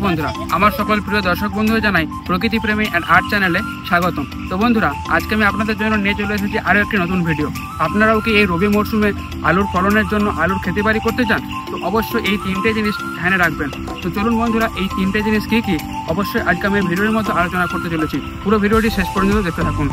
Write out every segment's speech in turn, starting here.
বন্ধুরা আমার সকল প্রিয় দর্শক বন্ধুদের জানাই প্রকৃতি প্রেমী এন্ড আর্ট চ্যানেলে স্বাগতম। তো বন্ধুরা আজকে আমি আপনাদের জন্য নিয়ে চলে এসেছি আরও একটি নতুন ভিডিও। আপনারাও কি এই রবি মরশুমে আলুর ফলনের জন্য আলুর খেতিবাড়ি করতে চান? তো অবশ্যই এই তিনটে জিনিস ধ্যানে রাখবেন। তো চলুন বন্ধুরা এই তিনটে জিনিস কি কি অবশ্যই আজকে আমি ভিডিওর মধ্যে আলোচনা করতে চলেছি। পুরো ভিডিওটি শেষ পর্যন্ত দেখতে থাকুন।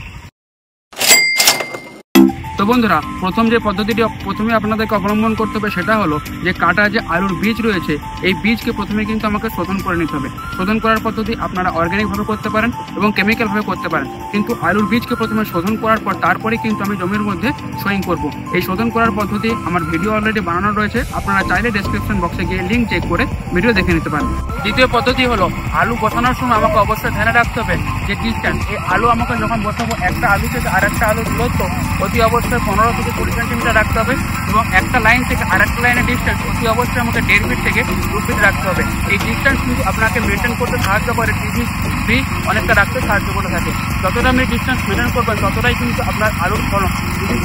তো বন্ধুরা প্রথম যে পদ্ধতিটি প্রথমে আপনাদেরকে অবলম্বন করতে হবে সেটা হলো যে কাটা যে আলুর বীজ রয়েছে এই বীজকে প্রথমে কিন্তু আমাকে শোধন করে নিতে হবে। শোধন করার পদ্ধতি আপনারা অর্গানিকভাবে করতে পারেন এবং কেমিক্যালভাবে করতে পারেন, কিন্তু আলুর বীজকে প্রথমে শোধন করার পর তারপরে কিন্তু আমি জমির মধ্যে সোয়িং করব। এই শোধন করার পদ্ধতি আমার ভিডিও অলরেডি বানানো রয়েছে, আপনারা চাইলে ডেসক্রিপশন বক্সে গিয়ে লিঙ্ক চেক করে ভিডিও দেখে নিতে পারেন। দ্বিতীয় পদ্ধতি হলো আলু বসানোর সময় আমাকে অবশ্যই ধ্যানে রাখতে হবে যে ডিস্টেন্স। এই আলু আমাকে যখন বসাবো একটা আলু থেকে আর একটা আলুর দূরত্ব অতি অবশ্যই 15 থেকে 20 সেন্টিমিটার রাখতে হবে এবং একটা লাইন থেকে আরেকটা লাইনের ডিস্টেন্স অতি অবশ্যই আমাকে 1.5 ফিট থেকে 2 ফিট রাখতে হবে। এই ডিস্টেন্স কিন্তু আপনাকে মেনটেন করতে সাহায্য করে, টিভি ফ্রি অনেকটা রাখতে সাহায্য করে থাকে। যতটা আপনি ডিস্টেন্স মেনটেন করবেন ততটাই কিন্তু আপনার আলুর ফলন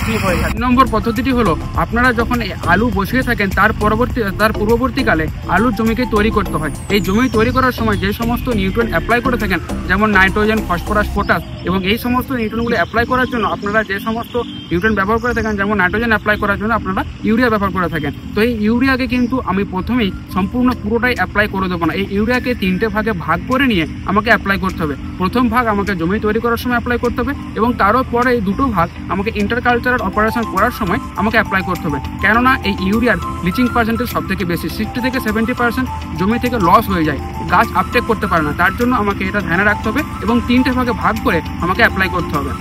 ফ্রি হয়ে থাকে। 2 নম্বর পদ্ধতিটি হলো আপনারা যখন আলু বসিয়ে থাকেন তার পূর্ববর্তীকালে আলুর জমিকে তৈরি করতে হয়। এই জমি তৈরি করার সময় যে সমস্ত নিউট্রিয়েন্ট অ্যাপ্লাই করে থাকেন যেমন নাইট্রোজেন, ফসফরাস, পটাশ এবং এই সমস্ত নিউট্রিয়েন্টগুলো অ্যাপ্লাই করার জন্য আপনারা যে সমস্ত নিউট্রিয়েন্ট ব্যবহার করে থাকেন যেমন নাইট্রোজেন অ্যাপ্লাই করার জন্য আপনারা ইউরিয়া ব্যবহার করে থাকেন। তো এই ইউরিয়াকে কিন্তু আমি প্রথমেই সম্পূর্ণ পুরোটাই অ্যাপ্লাই করে দেবো না। এই ইউরিয়াকে 3টে ভাগে ভাগ করে নিয়ে আমাকে অ্যাপ্লাই করতে হবে। প্রথম ভাগ আমাকে জমি তৈরি করার সময় অ্যাপ্লাই করতে হবে এবং তারও পরে এই 2টো ভাগ আমাকে ইন্টারকালচারাল অপারেশন করার সময় আমাকে অ্যাপ্লাই করতে হবে। কেননা এই ইউরিয়ার ব্লিচিং পার্সেন্টেজ সব থেকে বেশি, 60 থেকে 70% জমি থেকে লস হয়ে যায়, গাছ আপটেক করতে পারে না। তার জন্য আমাকে এটা ধ্যানে রাখতে হবে এবং 3টে ভাগে ভাগ করে আমাকে অ্যাপ্লাই করতে হবে।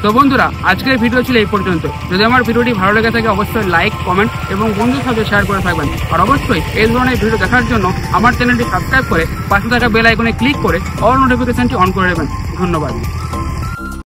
তো বন্ধুরা আজকের ভিডিও ছিল এই পর্যন্ত। যদি আমার ভিডিওটি ভালো লেগে থাকে অবশ্যই লাইক, কমেন্ট এবং বন্ধুদের সাথে শেয়ার করে থাকবেন। আর অবশ্যই এই ধরনের ভিডিও দেখার জন্য আমার চ্যানেলটি সাবস্ক্রাইব করে পাশে থাকা বেল আইকনে ক্লিক করে অল নোটিফিকেশনটি অন করে দেবেন। ধন্যবাদ।